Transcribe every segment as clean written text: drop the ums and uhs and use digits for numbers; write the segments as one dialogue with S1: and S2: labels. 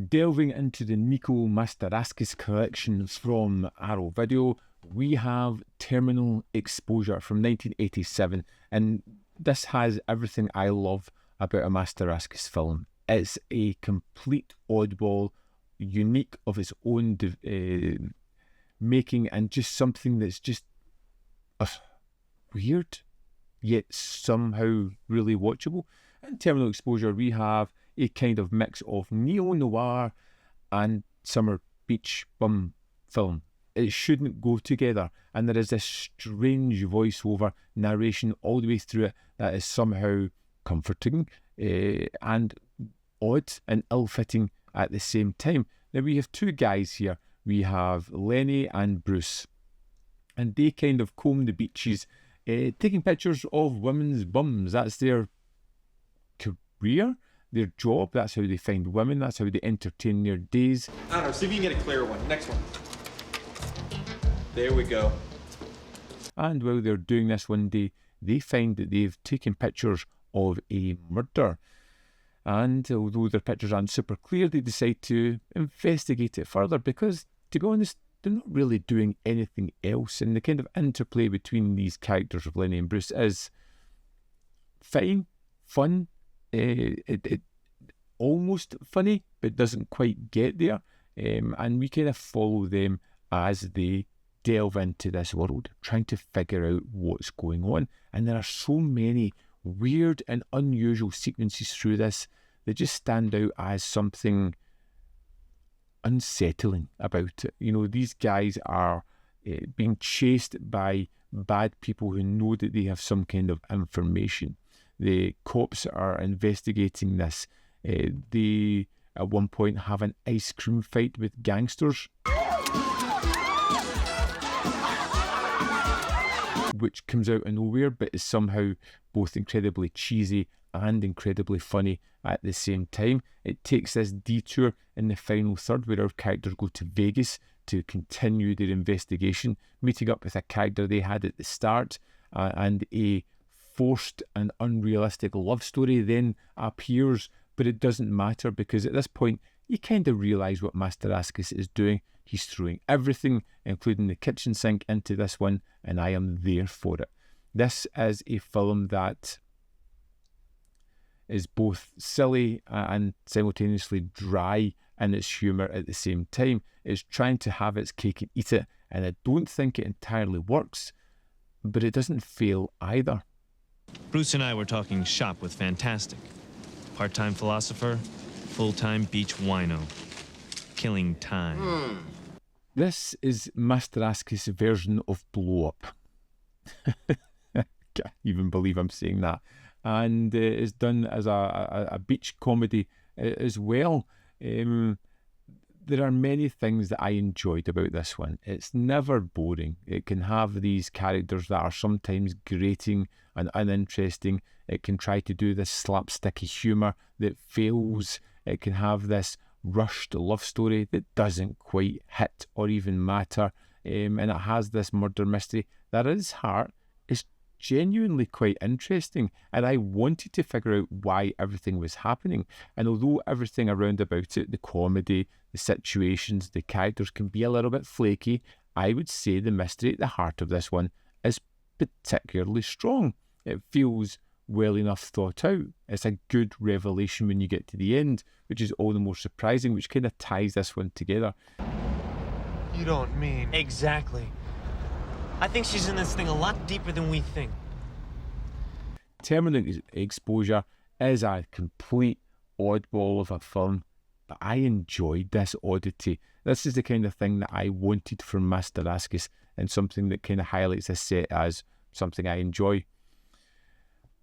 S1: delving into the Nico Mastorakis collection from Arrow Video, we have Terminal Exposure from 1987, and this has everything I love about a Mastorakis film. It's a complete oddball, unique of its own making, and just something that's just weird, yet somehow really watchable. In Terminal Exposure, we have a kind of mix of neo-noir and summer beach bum film. It shouldn't go together, and there is this strange voiceover narration all the way through it that is somehow comforting and odd and ill-fitting at the same time. Now we have two guys here. We have Lenny and Bruce, and they kind of comb the beaches, taking pictures of women's bums. That's their career, their job. That's how they find women. That's how they entertain their days.
S2: I don't know, see if you can get a clear one. Next one. There we go.
S1: And while they're doing this one day, they find that they've taken pictures of a murder. And although their pictures aren't super clear, they decide to investigate it further because, to be honest, they're not really doing anything else. And the kind of interplay between these characters of Lenny and Bruce is fine, fun. It almost funny, but doesn't quite get there. And we kind of follow them as they delve into this world, trying to figure out what's going on. And there are so many weird and unusual sequences through this that just stand out as something unsettling about it. You know, these guys are being chased by bad people who know that they have some kind of information. The cops are investigating this. They, at one point, have an ice cream fight with gangsters, which comes out of nowhere, but is somehow both incredibly cheesy and incredibly funny at the same time. It takes this detour in the final third where our characters go to Vegas to continue their investigation, meeting up with a character they had at the start, and a forced and unrealistic love story then appears, but it doesn't matter because at this point you kind of realise what Mastorakis is doing. He's throwing everything, including the kitchen sink, into this one, and I am there for it. This is a film that is both silly and simultaneously dry in its humour at the same time. It's trying to have its cake and eat it, and I don't think it entirely works, but it doesn't fail either.
S3: Bruce and I were talking shop with Fantastic. Part-time philosopher, full-time beach wino. Killing time.
S1: This is Mastorakis' version of Blow Up. I can't even believe I'm saying that. And it's done as a beach comedy as well. There are many things that I enjoyed about this one. It's never boring. It can have these characters that are sometimes grating and uninteresting. It can try to do this slapsticky humour that fails. It can have this rushed love story that doesn't quite hit or even matter. And it has this murder mystery that at its heart is genuinely quite interesting. And I wanted to figure out why everything was happening. And although everything around about it, the comedy, the situations, the characters can be a little bit flaky, I would say the mystery at the heart of this one is particularly strong. It feels well enough thought out. It's a good revelation when you get to the end, which is all the more surprising, which kind of ties this one together.
S4: You don't mean...
S5: Exactly. I think she's in this thing a lot deeper than we think.
S1: Terminal Exposure is a complete oddball of a film, but I enjoyed this oddity. This is the kind of thing that I wanted from Mastorakis, and something that kind of highlights this set as something I enjoy.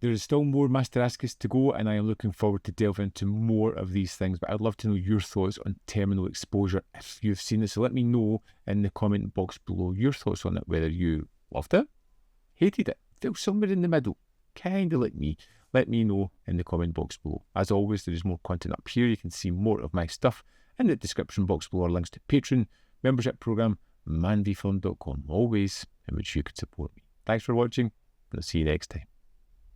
S1: There is still more Mastorakis to go, and I am looking forward to delve into more of these things, but I'd love to know your thoughts on Terminal Exposure if you've seen it. So let me know in the comment box below your thoughts on it, whether you loved it, hated it, fell somewhere in the middle, kind of like me. Let me know in the comment box below. As always, there is more content up here. You can see more of my stuff. In the description box below are links to Patreon, membership program, manvfilm.com, always in which you could support me. Thanks for watching, and I'll see you next time.